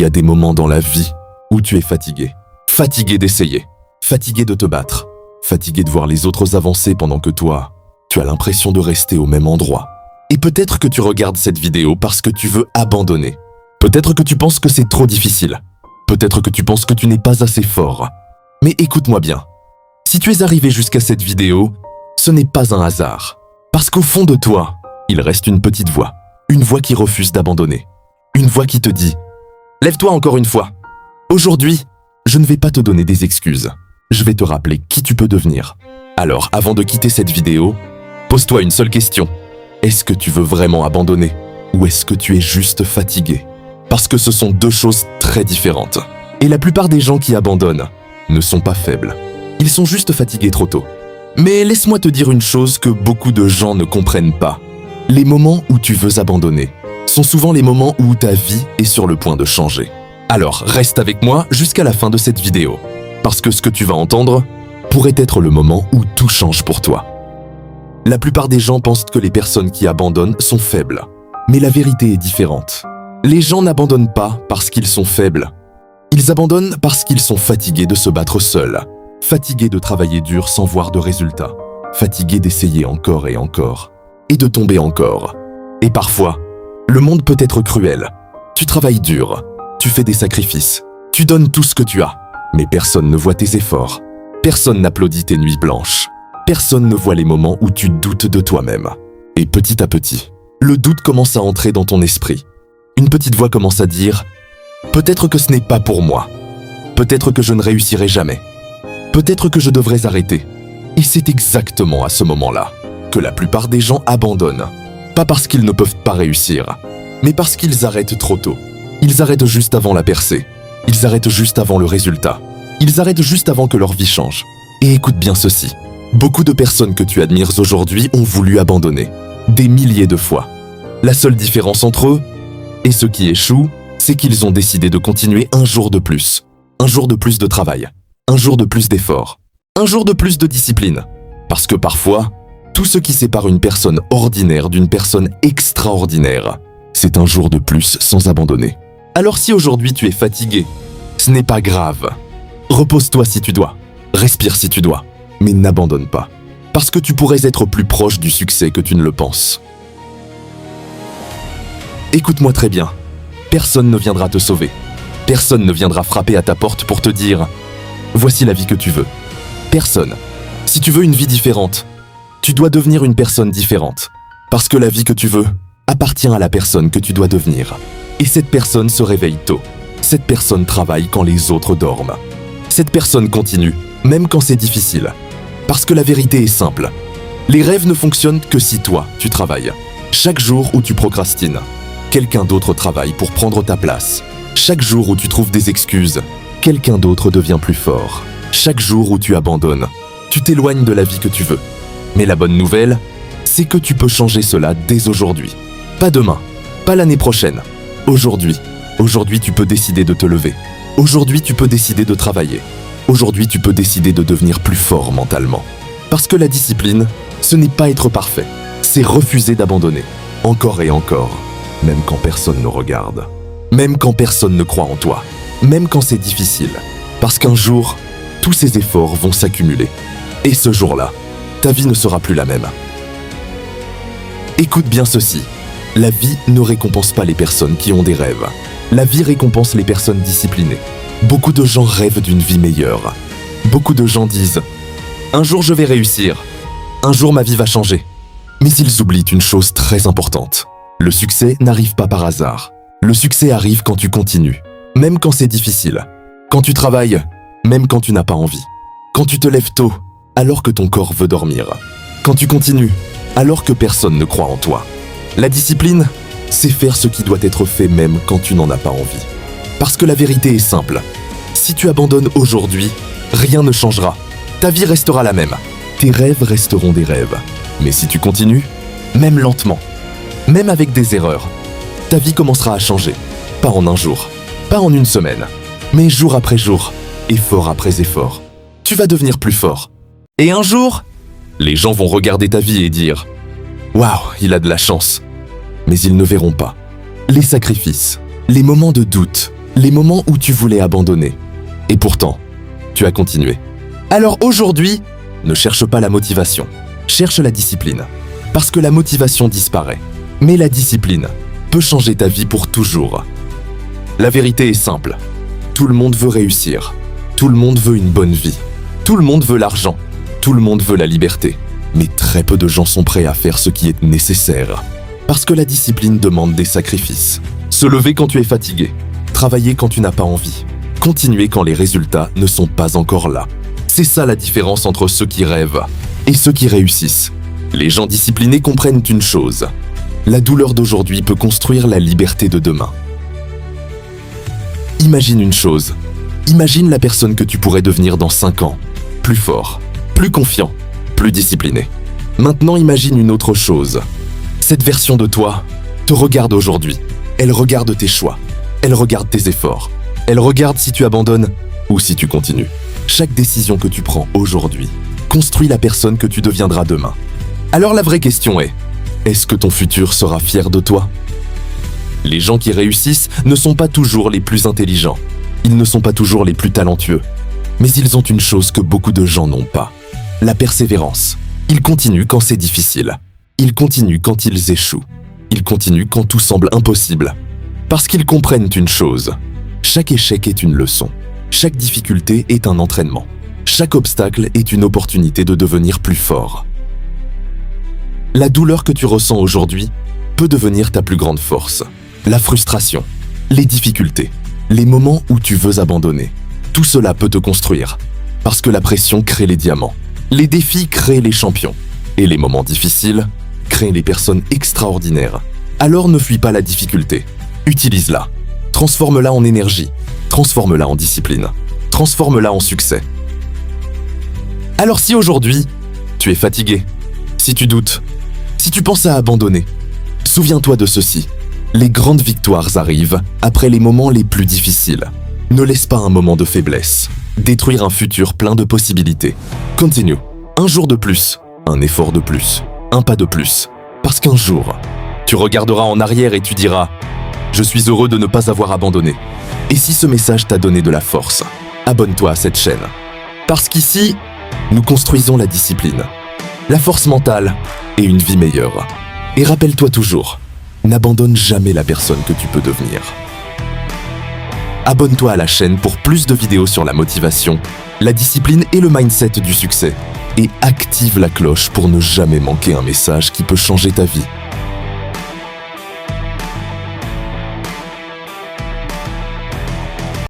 y a des moments dans la vie où tu es fatigué. Fatigué d'essayer, fatigué de te battre, fatigué de voir les autres avancer pendant que toi, tu as l'impression de rester au même endroit. Et peut-être que tu regardes cette vidéo parce que tu veux abandonner. Peut-être que tu penses que c'est trop difficile. Peut-être que tu penses que tu n'es pas assez fort. Mais écoute-moi bien. Si tu es arrivé jusqu'à cette vidéo, ce n'est pas un hasard. Parce qu'au fond de toi, il reste une petite voix. Une voix qui refuse d'abandonner. Une voix qui te dit « Lève-toi encore une fois. Aujourd'hui, je ne vais pas te donner des excuses. Je vais te rappeler qui tu peux devenir. Alors, avant de quitter cette vidéo, pose-toi une seule question. Est-ce que tu veux vraiment abandonner ou est-ce que tu es juste fatigué? Parce que ce sont deux choses très différentes. Et la plupart des gens qui abandonnent ne sont pas faibles. Ils sont juste fatigués trop tôt. Mais laisse-moi te dire une chose que beaucoup de gens ne comprennent pas. Les moments où tu veux abandonner sont souvent les moments où ta vie est sur le point de changer. Alors, reste avec moi jusqu'à la fin de cette vidéo. Parce que ce que tu vas entendre pourrait être le moment où tout change pour toi. La plupart des gens pensent que les personnes qui abandonnent sont faibles. Mais la vérité est différente. Les gens n'abandonnent pas parce qu'ils sont faibles. Ils abandonnent parce qu'ils sont fatigués de se battre seuls, fatigués de travailler dur sans voir de résultats, fatigués d'essayer encore et encore, et de tomber encore. Et parfois, le monde peut être cruel. Tu travailles dur, tu fais des sacrifices, tu donnes tout ce que tu as, mais personne ne voit tes efforts. Personne n'applaudit tes nuits blanches. Personne ne voit les moments où tu doutes de toi-même. Et petit à petit, le doute commence à entrer dans ton esprit. Une petite voix commence à dire « Peut-être que ce n'est pas pour moi. Peut-être que je ne réussirai jamais. Peut-être que je devrais arrêter. » Et c'est exactement à ce moment-là que la plupart des gens abandonnent. Pas parce qu'ils ne peuvent pas réussir, mais parce qu'ils arrêtent trop tôt. Ils arrêtent juste avant la percée. Ils arrêtent juste avant le résultat. Ils arrêtent juste avant que leur vie change. Et écoute bien ceci. Beaucoup de personnes que tu admires aujourd'hui ont voulu abandonner. Des milliers de fois. La seule différence entre eux et ceux qui échouent, c'est qu'ils ont décidé de continuer un jour de plus. Un jour de plus de travail. Un jour de plus d'effort. Un jour de plus de discipline. Parce que parfois, tout ce qui sépare une personne ordinaire d'une personne extraordinaire, c'est un jour de plus sans abandonner. Alors si aujourd'hui tu es fatigué, ce n'est pas grave. Repose-toi si tu dois. Respire si tu dois. Mais n'abandonne pas. Parce que tu pourrais être plus proche du succès que tu ne le penses. Écoute-moi très bien. Personne ne viendra te sauver. Personne ne viendra frapper à ta porte pour te dire « Voici la vie que tu veux ». Personne. Si tu veux une vie différente, tu dois devenir une personne différente. Parce que la vie que tu veux appartient à la personne que tu dois devenir. Et cette personne se réveille tôt. Cette personne travaille quand les autres dorment. Cette personne continue, même quand c'est difficile. Parce que la vérité est simple. Les rêves ne fonctionnent que si toi, tu travailles. Chaque jour où tu procrastines, quelqu'un d'autre travaille pour prendre ta place. Chaque jour où tu trouves des excuses, quelqu'un d'autre devient plus fort. Chaque jour où tu abandonnes, tu t'éloignes de la vie que tu veux. Mais la bonne nouvelle, c'est que tu peux changer cela dès aujourd'hui. Pas demain, pas l'année prochaine. Aujourd'hui. Aujourd'hui, tu peux décider de te lever. Aujourd'hui, tu peux décider de travailler. Aujourd'hui, tu peux décider de devenir plus fort mentalement. Parce que la discipline, ce n'est pas être parfait. C'est refuser d'abandonner. Encore et encore. Même quand personne ne regarde. Même quand personne ne croit en toi. Même quand c'est difficile. Parce qu'un jour, tous ces efforts vont s'accumuler. Et ce jour-là, ta vie ne sera plus la même. Écoute bien ceci. La vie ne récompense pas les personnes qui ont des rêves. La vie récompense les personnes disciplinées. Beaucoup de gens rêvent d'une vie meilleure. Beaucoup de gens disent « Un jour je vais réussir. Un jour ma vie va changer. » Mais ils oublient une chose très importante. Le succès n'arrive pas par hasard. Le succès arrive quand tu continues, même quand c'est difficile. Quand tu travailles, même quand tu n'as pas envie. Quand tu te lèves tôt, alors que ton corps veut dormir. Quand tu continues, alors que personne ne croit en toi. La discipline, c'est faire ce qui doit être fait même quand tu n'en as pas envie. Parce que la vérité est simple. Si tu abandonnes aujourd'hui, rien ne changera. Ta vie restera la même. Tes rêves resteront des rêves. Mais si tu continues, même lentement, même avec des erreurs, ta vie commencera à changer. Pas en un jour, pas en une semaine, mais jour après jour, effort après effort. Tu vas devenir plus fort. Et un jour, les gens vont regarder ta vie et dire « Waouh, il a de la chance !» Mais ils ne verront pas les sacrifices, les moments de doute, les moments où tu voulais abandonner. Et pourtant, tu as continué. Alors aujourd'hui, ne cherche pas la motivation, cherche la discipline. Parce que la motivation disparaît, mais la discipline peut changer ta vie pour toujours. La vérité est simple. Tout le monde veut réussir. Tout le monde veut une bonne vie. Tout le monde veut l'argent. Tout le monde veut la liberté. Mais très peu de gens sont prêts à faire ce qui est nécessaire. Parce que la discipline demande des sacrifices. Se lever quand tu es fatigué. Travailler quand tu n'as pas envie. Continuer quand les résultats ne sont pas encore là. C'est ça la différence entre ceux qui rêvent et ceux qui réussissent. Les gens disciplinés comprennent une chose. La douleur d'aujourd'hui peut construire la liberté de demain. Imagine une chose. Imagine la personne que tu pourrais devenir dans 5 ans. Plus fort, plus confiant, plus discipliné. Maintenant, imagine une autre chose. Cette version de toi te regarde aujourd'hui. Elle regarde tes choix. Elle regarde tes efforts. Elle regarde si tu abandonnes ou si tu continues. Chaque décision que tu prends aujourd'hui construit la personne que tu deviendras demain. Alors la vraie question est, est-ce que ton futur sera fier de toi ? Les gens qui réussissent ne sont pas toujours les plus intelligents. Ils ne sont pas toujours les plus talentueux. Mais ils ont une chose que beaucoup de gens n'ont pas. La persévérance. Ils continuent quand c'est difficile. Ils continuent quand ils échouent. Ils continuent quand tout semble impossible. Parce qu'ils comprennent une chose. Chaque échec est une leçon. Chaque difficulté est un entraînement. Chaque obstacle est une opportunité de devenir plus fort. La douleur que tu ressens aujourd'hui peut devenir ta plus grande force. La frustration, les difficultés, les moments où tu veux abandonner. Tout cela peut te construire. Parce que la pression crée les diamants. Les défis créent les champions. Et les moments difficiles créent les personnes extraordinaires. Alors ne fuis pas la difficulté. Utilise-la. Transforme-la en énergie. Transforme-la en discipline. Transforme-la en succès. Alors si aujourd'hui, tu es fatigué, si tu doutes, si tu penses à abandonner, souviens-toi de ceci. Les grandes victoires arrivent après les moments les plus difficiles. Ne laisse pas un moment de faiblesse détruire un futur plein de possibilités. Continue. Un jour de plus, un effort de plus, un pas de plus. Parce qu'un jour, tu regarderas en arrière et tu diras « Je suis heureux de ne pas avoir abandonné ». Et si ce message t'a donné de la force, abonne-toi à cette chaîne. Parce qu'ici, nous construisons la discipline, la force mentale et une vie meilleure. Et rappelle-toi toujours, n'abandonne jamais la personne que tu peux devenir. Abonne-toi à la chaîne pour plus de vidéos sur la motivation, la discipline et le mindset du succès. Et active la cloche pour ne jamais manquer un message qui peut changer ta vie.